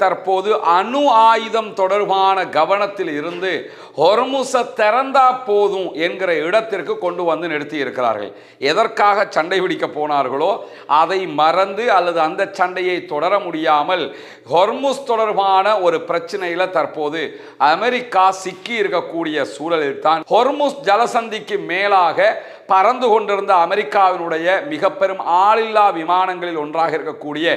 தற்போது அணு ஆயுதம் தொடர்பான கவனத்தில் இருந்து ஹொர்முஸை திறந்தா போதும் என்கிற இடத்திற்கு கொண்டு வந்து நிறுத்தி இருக்கிறார்கள். எதற்காக சண்டை பிடிக்க போனார்களோ அதை மறந்து அல்லது அந்த சண்டையை தொடர முடியாமல் ஹொர்முஸ் தொடர்பான ஒரு பிரச்சனையில் தற்போது அமெரிக்கா சிக்கி இருக்கக்கூடிய சூழலில் தான் ஹொர்முஸ் ஜலசந்திக்கு மேலாக பறந்து கொண்டிருந்த அமெரிக்காவினுடைய மிக பெரும் ஆளில்லா விமானங்களில் ஒன்றாக இருக்கக்கூடிய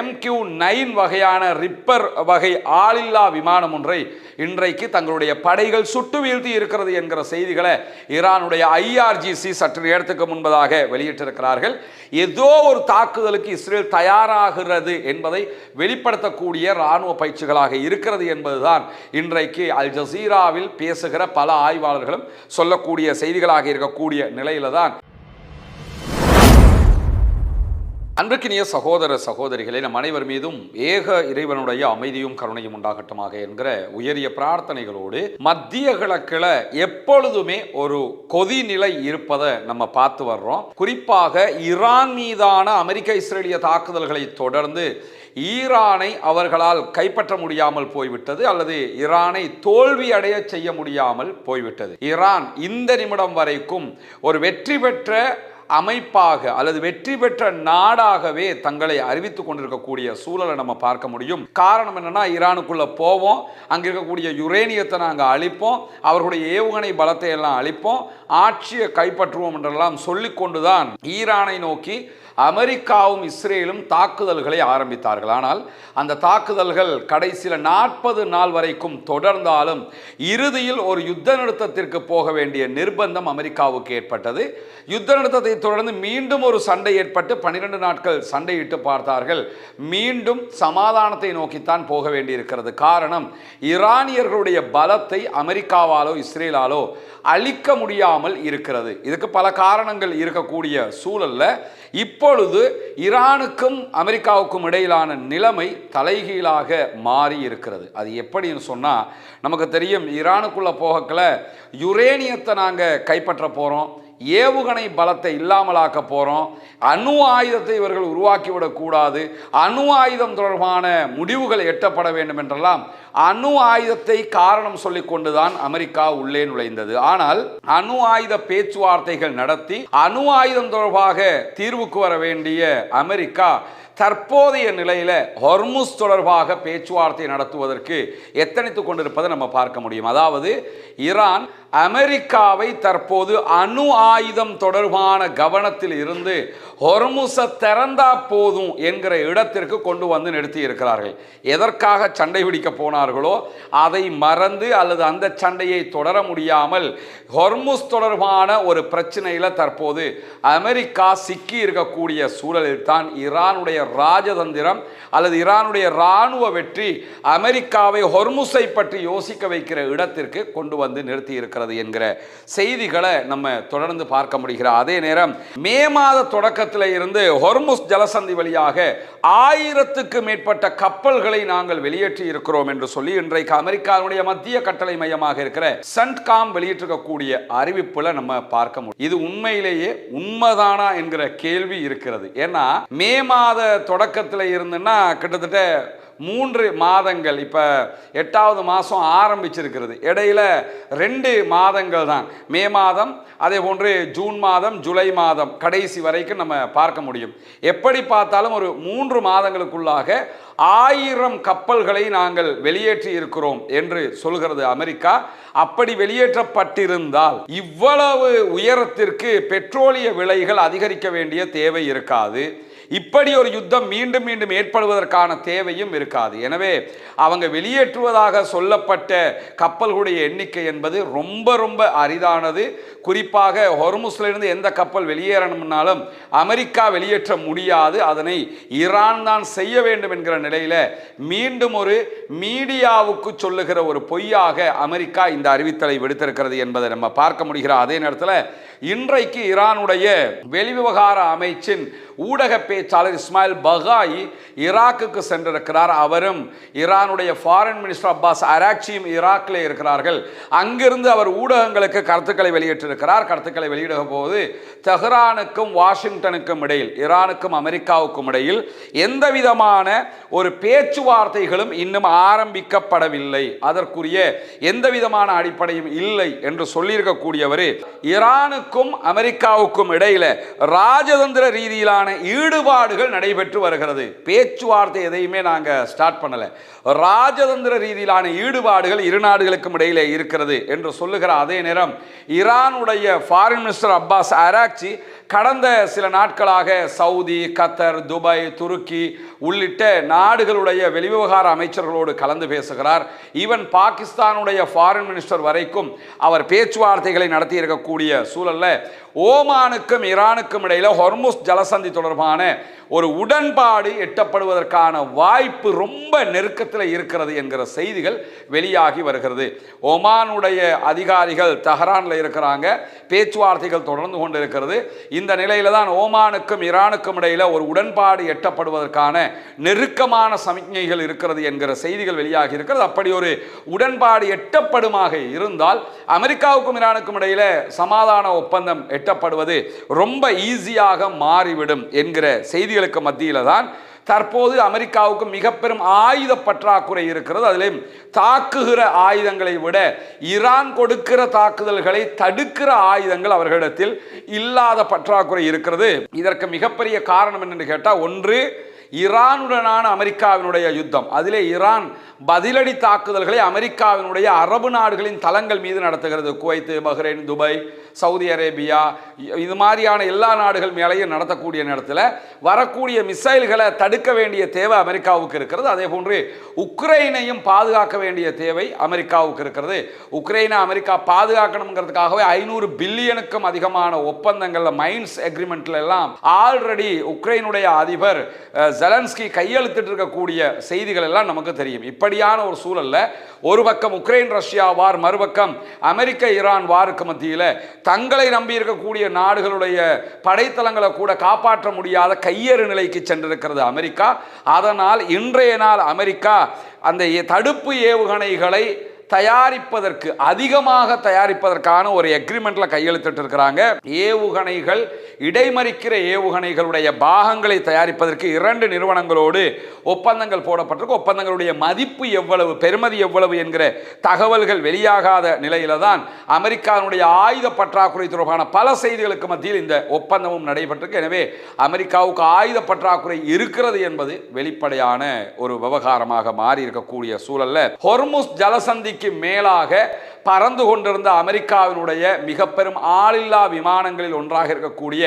MQ-9 வகையான ரிப்பர் வகை ஆளில்லா விமானம் ஒன்றை இன்றைக்கு தங்களுடைய படைகள் சுட்டு வீழ்த்தி இருக்கிறது என்கிற செய்திகளை ஈரானுடைய IRGC சற்று நேரத்துக்கு முன்பதாக வெளியிட்டிருக்கிறார்கள். ஏதோ ஒரு தாக்குதலுக்கு இஸ்ரேல் தயாராகிறது என்பதை வெளிப்படுத்தக்கூடிய இராணுவ பயிற்சிகளாக இருக்கிறது என்பதுதான் இன்றைக்கு அல் ஜசீராவில் பேசுகிற பல ஆய்வாளர்களும் சொல்லக்கூடிய செய்திகளாக இருக்கக்கூடிய நிலையில தான். அன்பிற்கினிய சகோதர சகோதரிகளை நம் அனைவர் மீதும் ஏக இறைவனுடைய அமைதியும் கருணையும் உண்டாகட்டுமாக என்கிற உயரிய பிரார்த்தனைகளோடு மத்திய கிழக்கில் எப்பொழுதுமே ஒரு கொதிநிலை இருப்பதை நம்ம பார்த்து வர்றோம். குறிப்பாக ஈரான் மீதான அமெரிக்க இஸ்ரேலிய தாக்குதல்களை தொடர்ந்து ஈரானை அவர்களால் கைப்பற்ற முடியாமல் போய்விட்டது அல்லது ஈரானை தோல்வி அடைய செய்ய முடியாமல் போய்விட்டது. ஈரான் இந்த நிமிடம் வரைக்கும் ஒரு வெற்றி பெற்ற அமைப்பாக அல்லது வெற்றி பெற்ற நாடாகவே தங்களை அறிவித்துக் கொண்டிருக்கக்கூடிய சூழலை நம்ம பார்க்க முடியும். காரணம் என்னன்னா, ஈரானுக்குள்ள போவோம், அங்க இருக்கக்கூடிய யுரேனியத்தை நாங்கள் அழிப்போம், அவர்களுடைய ஏவுகணை பலத்தை எல்லாம் அழிப்போம், ஆட்சியை கைப்பற்றுவோம் என்றெல்லாம் சொல்லிக்கொண்டுதான் ஈரானை நோக்கி அமெரிக்காவும் இஸ்ரேலும் தாக்குதல்களை ஆரம்பித்தார்கள். ஆனால் அந்த தாக்குதல்கள் கடைசியில் 40 நாள் வரைக்கும் தொடர்ந்தாலும் இறுதியில் ஒரு யுத்த நிறுத்தத்திற்கு போக வேண்டிய நிர்பந்தம் அமெரிக்காவுக்கு ஏற்பட்டது. யுத்த நிறுத்தத்தை தொடர்ந்து மீண்டும் ஒரு சண்டை ஏற்பட்டு 12 நாட்கள் சண்டையிட்டு பார்த்தார்கள். மீண்டும் சமாதானத்தை நோக்கித்தான் போக வேண்டியிருக்கிறது. காரணம், ஈரானியர்களுடைய பலத்தை அமெரிக்காவாலோ இஸ்ரேலாலோ அழிக்க முடியாமல் இருக்கிறது. இதுக்கு பல காரணங்கள் இருக்கக்கூடிய சூழல்ல இப்பொழுது ஈரானுக்கும் அமெரிக்காவுக்கும் இடையிலான நிலைமை தலைகீழாக மாறி இருக்கிறது. அது எப்படின்னு சொன்னா, நமக்கு தெரியும், ஈரானுக்குள்ள போகல யுரேனியத்தை நாங்கள் கைப்பற்ற போறோம், ஏவுகணை பலத்தை இல்லாமலாக்க போறோம், அணு ஆயுதத்தை இவர்கள் உருவாக்கிவிடக்கூடாது, அணு ஆயுதம் தொடர்பான முடிவுகள் எட்டப்பட வேண்டும் என்றெல்லாம் அணு ஆயுதத்தை காரணம் சொல்லிக் கொண்டுதான் அமெரிக்கா உள்ளே நுழைந்தது. ஆனால் அணு ஆயுத பேச்சுவார்த்தைகள் நடத்தி அணு ஆயுதம் தொடர்பாக தீர்வுக்கு வர வேண்டிய அமெரிக்கா தற்போதைய நிலையில ஹொர்முஸ் தொடர்பாக பேச்சுவார்த்தை நடத்துவதற்கு எத்தனித்துக் கொண்டிருப்பதை நம்ம பார்க்க முடியும். அதாவது ஈரான் அமெரிக்காவை தற்போது அணு ஆயுதம் தொடர்பான கவனத்தில் இருந்து ஹொர்முஸை திறந்தா போதும் என்கிற இடத்திற்கு கொண்டு வந்து நிறுத்தி இருக்கிறார்கள். எதற்காக சண்டை பிடிக்க போனார்களோ அதை மறந்து அல்லது அந்த சண்டையை தொடர முடியாமல் ஹொர்முஸ் தொடர்பான ஒரு பிரச்சனையில தற்போது அமெரிக்கா சிக்கி இருக்கக்கூடிய சூழலில் தான் ஈரானுடைய ராஜதந்திரம் அல்லது ஈரானுடைய இராணுவ வெற்றி அமெரிக்காவை ஹொர்முஸை பற்றி யோசிக்க வைக்கிற இடத்திற்கு கொண்டு வந்து நிறுத்தி இருக்கிறது என்கிற செய்திகளை நம்ம தொடர்ந்து பார்க்க முடிகிற அதே நேரம் மே மாத தொடக்கத்தில் இருந்து ஹொர்முஸ் ஜலசந்தி வழியாக 1000க்கு மேற்பட்ட கப்பல்களை நாங்கள் வெளியேற்றி இருக்கிறோம் என்று சொல்லி இன்றைக்கு அமெரிக்காவுடைய மத்திய கட்டளை மையமாக இருக்கிற சென்ட்காம் வெளியிட்டிருக்கக்கூடிய அறிவிப்புல நம்ம பார்க்க முடியும். இது உண்மையிலேயே உண்மைதானா என்கிற கேள்வி இருக்கிறது. ஏன்னா மே மாத தொடக்கத்தில் இருந்துன்னா கிட்டத்தட்ட 3 மாதங்கள், இப்ப 8வது மாதம் ஆரம்பிச்சிருக்கிறது. இடையில 2 மாதங்கள் தான், மே மாதம் அதே போன்று ஜூன் மாதம் ஜூலை மாதம் கடைசி வரைக்கும் நம்ம பார்க்க முடியும். எப்படி பார்த்தாலும் ஒரு 3 மாதங்களுக்குள்ளாக 1000 கப்பல்களை நாங்கள் வெளியேற்றி இருக்கிறோம் என்று சொல்கிறது அமெரிக்கா. அப்படி வெளியேற்றப்பட்டிருந்தால் இவ்வளவு உயரத்திற்கு பெட்ரோலிய விலைகள் அதிகரிக்க வேண்டிய தேவை இருக்காது. இப்படி ஒரு யுத்தம் மீண்டும் மீண்டும் ஏற்படுவதற்கான தேவையும் இருக்காது. எனவே அவங்க வெளியேற்றுவதாக சொல்லப்பட்ட கப்பல்களுடைய எண்ணிக்கை என்பது ரொம்ப ரொம்ப அரிதானது. குறிப்பாக ஹொர்முஸ்லிருந்து எந்த கப்பல் வெளியேறணும்னாலும் அமெரிக்கா வெளியேற்ற முடியாது, அதனை ஈரான் தான் செய்ய வேண்டும் என்கிற நிலையில மீண்டும் ஒரு மீடியாவுக்கு சொல்லுகிற ஒரு பொய்யாக அமெரிக்கா இந்த அறிவித்தலை விடுத்திருக்கிறது என்பதை நம்ம பார்க்க முடிகிற அதே நேரத்தில் இன்றைக்கு ஈரானுடைய வெளிவிவகார அமைச்சின் ஊடக பேச்சாளர் இஸ்மாயில் பகாயி ஈராக்குக்கு சென்றிருக்கிறார். அவரும் ஈரானுடைய ஃபாரின் மினிஸ்டர் அப்பாஸ் அராக்சியும் ஈராக்கில் இருக்கிறார்கள். அங்கிருந்து அவர் ஊடகங்களுக்கு கருத்துக்களை வெளியிட்டிருக்கிறார். கருத்துக்களை வெளியிடுகிற போது தெஹ்ரானுக்கும் வாஷிங்டனுக்கும் இடையில், ஈரானுக்கும் அமெரிக்காவுக்கும் இடையில் எந்த விதமான ஒரு பேச்சுவார்த்தைகளும் இன்னும் ஆரம்பிக்கப்படவில்லை, அதற்குரிய எந்த விதமான அடிப்படையும் இல்லை என்று சொல்லியிருக்கக்கூடியவர் ஈரானுக்கும் அமெரிக்காவுக்கும் இடையில ராஜதந்திர ரீதியிலான ஈடுபாடுகள் நடைபெற்று வருகிறது. பேச்சுவார்த்தை எதையுமே நாங்க ஸ்டார்ட் பண்ணல, ராஜதந்திர ரீதியிலான ஈடுபாடுகள் இரு நாடுகளுக்கும் இடையிலே இருக்கிறது என்று சொல்லுகிற அதே நேரம் ஈரானுடைய ஃபாரின் மினிஸ்டர் அப்பாஸ் ஆராக்சி கடந்த சில நாட்களாக சவுதி, கத்தர், துபாய், துருக்கி உள்ளிட்ட நாடுகளுடைய வெளிவிவகார அமைச்சர்களோடு கலந்து பேசுகிறார். ஈவன் பாகிஸ்தானுடைய ஃபாரின் மினிஸ்டர் வரைக்கும் அவர் பேச்சுவார்த்தைகளை நடத்தி இருக்கக்கூடிய சூழல்ல ஓமானுக்கும் ஈரானுக்கும் இடையில ஹொர்முஸ் ஜலசந்தி தொடர்பான ஒரு உடன்பாடு எட்டப்படுவதற்கான வாய்ப்பு ரொம்ப நெருக்கத்தில் இருக்கிறது என்கிற செய்திகள் வெளியாகி வருகிறது. ஒமானுடைய அதிகாரிகள் தெஹரான்ல இருக்கிறாங்க, பேச்சுவார்த்தைகள் தொடர்ந்து கொண்டு இருக்கிறது. இந்த நிலையில தான் ஓமானுக்கும் ஈரானுக்கும் இடையில ஒரு உடன்பாடு எட்டப்படுவதற்கான நெருக்கமான சமிக்ஞைகள் இருக்கிறது என்கிற செய்திகள் வெளியாகி இருக்கிறது. அப்படி ஒரு உடன்பாடு எட்டப்படுமாக இருந்தால் அமெரிக்காவுக்கும் ஈரானுக்கும் இடையில சமாதான ஒப்பந்தம் எட்டப்படுவது ரொம்ப ஈஸியாக மாறிவிடும் என்கிற செய்திகளுக்கு மத்தியில தான் தற்போது அமெரிக்காவுக்கு மிக பெரும் ஆயுத பற்றாக்குறை இருக்கிறது. அதிலும் தாக்குகிற ஆயுதங்களை விட ஈரான் கொடுக்கிற தாக்குதல்களை தடுக்கிற ஆயுதங்கள் அவர்களிடத்தில் இல்லாத பற்றாக்குறை இருக்கிறது. இதற்கு மிகப்பெரிய காரணம் என்னென்னு கேட்டால், ஒன்று ஈரானுடனான அமெரிக்காவினுடைய யுத்தம். அதிலே ஈரான் பதிலடி தாக்குதல்களை அமெரிக்காவினுடைய அரபு நாடுகளின் தளங்கள் மீது நடத்துகிறது. Kuwait, Bahrain, Dubai, Saudi Arabia, இது மாதிரியான எல்லா நாடுகள் மேலேயும் நடத்தக்கூடிய நேரத்தில் வரக்கூடிய மிசைல்களை தடுக்க வேண்டிய தேவை அமெரிக்காவுக்கு இருக்கிறது. அதே போன்று உக்ரைனையும் பாதுகாக்க வேண்டிய தேவை அமெரிக்காவுக்கு இருக்கிறது. உக்ரைனை அமெரிக்கா பாதுகாக்கணுங்கிறதுக்காகவே 500 பில்லியனுக்கும் அதிகமான ஒப்பந்தங்கள், மைன்ஸ் அக்ரிமெண்ட்ல எல்லாம் ஆல்ரெடி உக்ரைனுடைய அதிபர் ஜெலன்ஸ்கி கையெழுத்திட்டு இருக்கக்கூடிய செய்திகள் எல்லாம் நமக்கு தெரியும். இப்படியான ஒரு சூழல்ல ஒரு பக்கம் உக்ரைன் ரஷ்யா வார், மறுபக்கம் அமெரிக்க ஈரான் வாருக்கு மத்தியில் தங்களை நம்பி இருக்கக்கூடிய நாடுகளுடைய படைத்தளங்களை கூட காப்பாற்ற முடியாத கையேறு நிலைக்கு சென்றிருக்கிறது அமெரிக்கா. அதனால் இன்றைய நாள் அமெரிக்கா அந்த தடுப்பு ஏவுகணைகளை தயாரிப்பதற்கு, அதிகமாக தயாரிப்பதற்கான ஒரு எக்ரிமெண்ட்ல கையெழுத்திட்டு இருக்கிறாங்க. ஏவுகணைகள், இடைமறிக்கிற ஏவுகணைகளுடைய பாகங்களை தயாரிப்பதற்கு 2 நிறுவனங்களோடு ஒப்பந்தங்கள் போடப்பட்டிருக்கு. ஒப்பந்தங்களுடைய மதிப்பு எவ்வளவு, பெறுமதி எவ்வளவு என்கிற தகவல்கள் வெளியாகாத நிலையில தான் அமெரிக்காவுடைய ஆயுத பற்றாக்குறை தொடர்பான பல செய்திகளுக்கு மத்தியில் இந்த ஒப்பந்தமும் நடைபெற்றிருக்கு. எனவே அமெரிக்காவுக்கு ஆயுத பற்றாக்குறை இருக்கிறது என்பது வெளிப்படையான ஒரு விவகாரமாக மாறி இருக்கக்கூடிய சூழல்ல ஹொர்முஸ் ஜலசந்திக்கு மேலாக பறந்து கொண்டிருந்த அமெரிக்காவினுடைய மிக பெரும் ஆளில்லா விமானங்களில் ஒன்றாக இருக்கக்கூடிய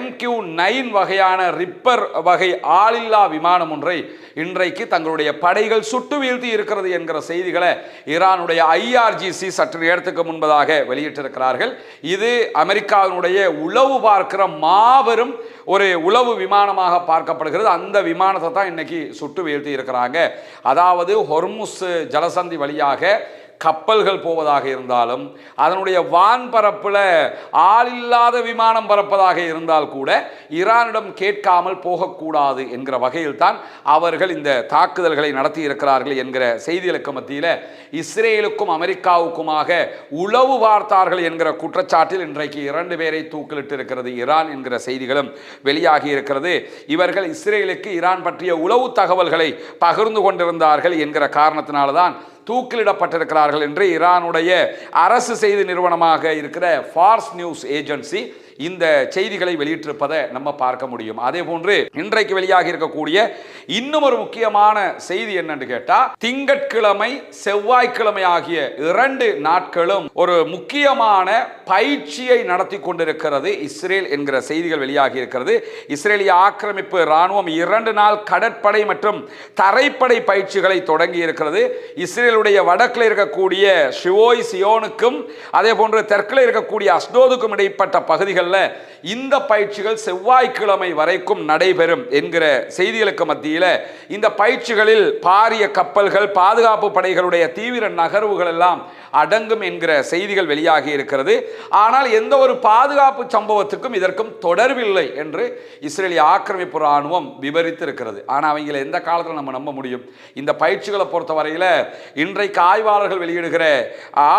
MQ-9 வகையான ரிப்பர் வகை ஆளில்லா விமானம் ஒன்றை இன்றைக்கு தங்களுடைய படைகள் சுட்டு வீழ்த்தி இருக்கிறது என்கிற செய்திகளை ஈரானுடைய IRGC சற்று நேரத்துக்கு முன்பதாக வெளியிட்டிருக்கிறார்கள். இது அமெரிக்காவினுடைய உளவு பார்க்கிற மாபெரும் ஒரு உளவு விமானமாக பார்க்கப்படுகிறது. அந்த விமானத்தை தான் இன்னைக்கு சுட்டு வீழ்த்தி இருக்கிறாங்க. அதாவது ஹொர்முஸ் ஜலசந்தி வழியாக கப்பல்கள் போவதாக இருந்தாலும், அதனுடைய வான்பரப்பில் ஆளில்லாத விமானம் பறப்பதாக இருந்தால் கூட ஈரானிடம் கேட்காமல் போகக்கூடாது என்கிற வகையில் தான் அவர்கள் இந்த தாக்குதல்களை நடத்தி இருக்கிறார்கள் என்கிற செய்திகளுக்கு மத்தியில் இஸ்ரேலுக்கும் அமெரிக்காவுக்குமாக உளவு பார்த்தார்கள் என்கிற குற்றச்சாட்டில் இன்றைக்கு 2 பேரை தூக்கிலிட்டு இருக்கிறது ஈரான் என்கிற செய்திகளும் வெளியாகி இருக்கிறது. இவர்கள் இஸ்ரேலுக்கு ஈரான் பற்றிய உளவு தகவல்களை பகிர்ந்து கொண்டிருந்தார்கள் என்கிற காரணத்தினால்தான் தூக்கிலிடப்பட்டிருக்கிறார்கள் என்று ஈரானுடைய அரசு செய்தி நிறுவனமாக இருக்கிற ஃபார்ஸ் நியூஸ் ஏஜென்சி இந்த செய்திகளை வெளியிட்டிருப்பதை நம்ம பார்க்க முடியும். அதே போன்று இன்றைக்கு வெளியாகி இருக்கக்கூடிய இன்னும் ஒரு முக்கியமான செய்தி என்னன்னு கேட்டா, திங்கட்கிழமை செவ்வாய்க்கிழமை ஆகிய 2 நாட்களும் ஒரு முக்கியமான பயிற்சியை நடத்தி கொண்டிருக்கிறது இஸ்ரேல் என்கிற செய்திகள் வெளியாகி இருக்கிறது. இஸ்ரேலிய ஆக்கிரமிப்பு ராணுவம் 2 நாள் கடற்படை மற்றும் தரைப்படை பயிற்சிகளை தொடங்கி இருக்கிறது. இஸ்ரேலுடைய வடக்கில் இருக்கக்கூடிய ஷிவோய் சியோனுக்கும் அதே போன்று தெற்கில் இருக்கக்கூடிய அஸ்டோதுக்கும் இடைப்பட்ட பகுதிகள் இந்த பயிற்சிகள் செவ்வாய்க்கிழமை வரைக்கும் நடைபெறும் என்கிற செய்திகளுக்கு மத்தியில் இந்த பயிற்சிகளில் பாரிய கப்பல்கள், பாதுகாப்பு படைகளுடைய தீவிர நகர்வுகள் எல்லாம் அடங்கும் என்கிற செய்திகள் வெளியாகி இருக்கிறது. ஆனால் எந்த ஒரு பாதுகாப்பு சம்பவத்துக்கும் இதற்கும் தொடர்பில்லை என்று இஸ்ரேலிய ஆக்கிரமிப்பு ராணுவம் விவரித்து இருக்கிறது. ஆனால் அவங்களை எந்த காலத்தில் நம்ம நம்ப முடியும்? இந்த பயிற்சிகளை பொறுத்தவரையில் இன்றைக்கு ஆய்வாளர்கள் வெளியிடுகிற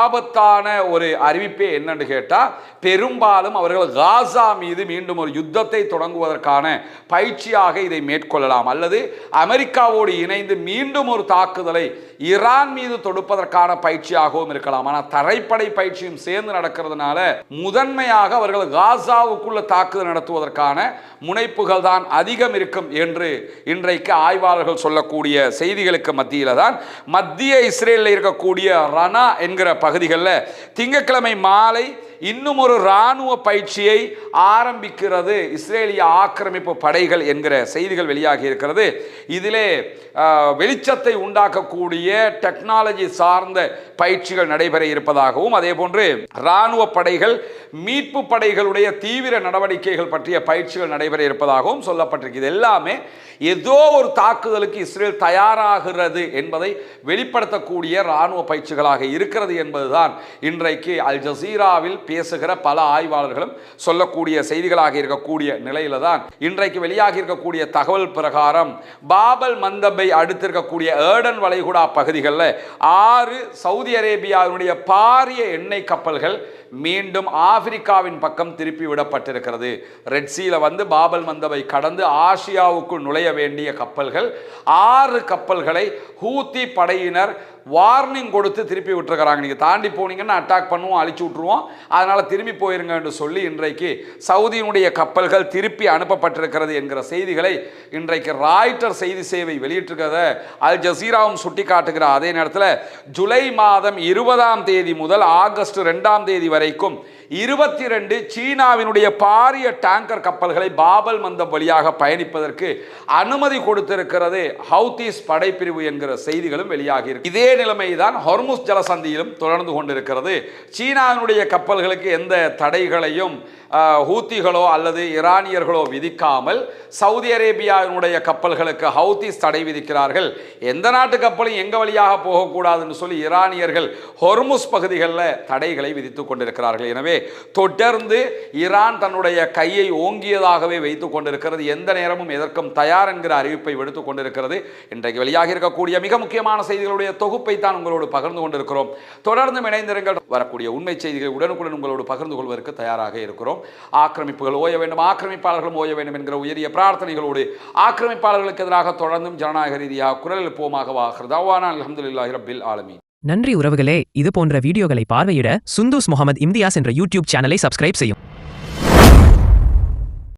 ஆபத்தான ஒரு அறிவிப்பே என்னன்னு கேட்டால், பெரும்பாலும் அவர்கள் காசா மீது மீண்டும் ஒரு யுத்தத்தை தொடங்குவதற்கான பயிற்சியாக இதை மேற்கொள்ளலாம், அல்லது அமெரிக்காவோடு இணைந்து மீண்டும் ஒரு தாக்குதலை ஈரான் மீது தொடுப்பதற்கான பயிற்சியாகவும் இருக்கலாம். ஆனால் தரைப்படை பயிற்சியும் சேர்ந்து நடக்கிறதுனால முதன்மையாக அவர்கள் காசாவுக்குள்ள தாக்குதல் நடத்துவதற்கான முனைப்புகள் தான் அதிகம் இருக்கும் என்று இன்றைக்கு ஆய்வாளர்கள் சொல்லக்கூடிய செய்திகளுக்கு மத்தியில் தான் மத்திய இஸ்ரேலில் இருக்கக்கூடிய ரனா என்கிற பகுதிகளில் திங்கட்கிழமை மாலை இன்னும் ஒரு இராணுவ பயிற்சியை ஆரம்பிக்கிறது இஸ்ரேலிய ஆக்கிரமிப்பு படைகள் என்கிற செய்திகள் வெளியாகி இருக்கிறது. இதிலே வெளிச்சத்தை உண்டாக்கக்கூடிய டெக்னாலஜி சார்ந்த பயிற்சிகள் நடைபெற இருப்பதாகவும், அதே போன்று இராணுவ படைகள் மீட்பு படைகளுடைய தீவிர நடவடிக்கைகள் பற்றிய பயிற்சிகள் நடைபெற இருப்பதாகவும் சொல்லப்பட்டிருக்கு. இது எல்லாமே ஏதோ ஒரு தாக்குதலுக்கு இஸ்ரேல் தயாராகிறது என்பதை வெளிப்படுத்தக்கூடிய இராணுவ பயிற்சிகளாக இருக்கிறது என்பதுதான் இன்றைக்கு அல் ஜசீராவில் பேசுகிற பல ஆய்வாளர்களும் சொல்லக்கூடிய செய்திகளாக இருக்கக்கூடிய நிலையில தான் இன்றைக்கு வெளியாகி இருக்கக்கூடிய தகவல் பிரகாரம் பாபல் மந்தபை அடுத்திருக்கக்கூடிய ஏர்டன் வளைகுடா பகுதிகளில் 6 சவுதி அரேபியாவினுடைய பாரிய எண்ணெய் கப்பல்கள் மீண்டும் ஆப்பிரிக்காவின் பக்கம் திருப்பி விடப்பட்டிருக்கிறது. ரெட்சியில வந்து பாபல் மந்தபை கடந்து ஆசியாவுக்குள் நுழைய வேண்டிய கப்பல்கள் 6 கப்பல்களை ஹூத்தி படையினர் வார்னிங் கொடுத்து திருப்பி விட்டுருக்கிறாங்க. நீங்கள் தாண்டி போனீங்கன்னா அட்டாக் பண்ணுவோம், அழிச்சு விட்ருவோம், அதனால் திரும்பி போயிருங்க என்று சொல்லி இன்றைக்கு சவுதியினுடைய கப்பல்கள் திருப்பி அனுப்பப்பட்டிருக்கிறது என்கிற செய்திகளை இன்றைக்கு ராய்ட்டர் செய்தி சேவை வெளியிட்டிருக்கிறத அல் ஜசீராவும் சுட்டி காட்டுகிற அதே நேரத்தில் ஜூலை மாதம் 20ஆம் தேதி முதல் ஆகஸ்ட் 2ஆம் தேதி வரைக்கும் 22 சீனாவினுடைய பாரிய டேங்கர் கப்பல்களை பாபல் மந்தப் வழியாக பயணிப்பதற்கு அனுமதி கொடுத்திருக்கிறது ஹவுதீஸ் படைப்பிரிவு என்கிற செய்திகளும் வெளியாகி இருக்கு. இதே நிலைமைதான் ஹொர்முஸ் ஜலசந்தியிலும் தொடர்ந்து கொண்டிருக்கிறது. சீனாவினுடைய கப்பல்களுக்கு எந்த தடைகளையும் ஹூத்திகளோ அல்லது ஈரானியர்களோ விதிக்காமல் சவுதி அரேபியாவினுடைய கப்பல்களுக்கு ஹவுதீஸ் தடை விதிக்கிறார்கள். எந்த நாட்டு கப்பலும் எங்க வழியாக போகக்கூடாதுன்னு சொல்லி ஈரானியர்கள் ஹொர்முஸ் பகுதிகளில் தடைகளை விதித்துக் கொண்டிருக்கிறார்கள். எனவே தொடர்ந்து ஈரான் தன்னுடைய கையை ஓங்கியதாகவே வைத்துக் கொண்டிருக்கிறது. எந்த நேரமும் எதற்கும் தயார் என்கிற அறிவிப்பை விடுத்துக் கொண்டிருக்கிறது. இன்றைக்கு வெளியாக இருக்கக்கூடிய மிக முக்கியமான செய்திகளுடைய தொகுப்பை தான் உங்களோடு பகிர்ந்து கொண்டிருக்கிறோம். தொடர்ந்து இணைந்திருங்கள். வரக்கூடிய உண்மை செய்திகளை உடனுக்குடன் உங்களோடு பகிர்ந்து கொள்வதற்கு தயாராக இருக்கிறோம். ஆக்கிரமிப்புகள் ஓய வேண்டும், ஆக்கிரமிப்பாளர்களும் ஓய வேண்டும் என்கிற உயரிய பிரார்த்தனைகளோடு ஆக்கிரமிப்பாளர்களுக்கு எதிராக தொடர்ந்தும் ஜனநாயக ரீதியாக குரல் எழுப்புவோமாக. அல்ஹம்துலில்லாஹி ரப்பில் ஆலமீன். நன்றி உறவுகளே. இது போன்ற வீடியோகளை பார்வையிட சுந்தூஸ் முகமது இம்தியாஸ் என்ற யூடியூப் சேனலை சப்ஸ்கிரைப் செய்யும்.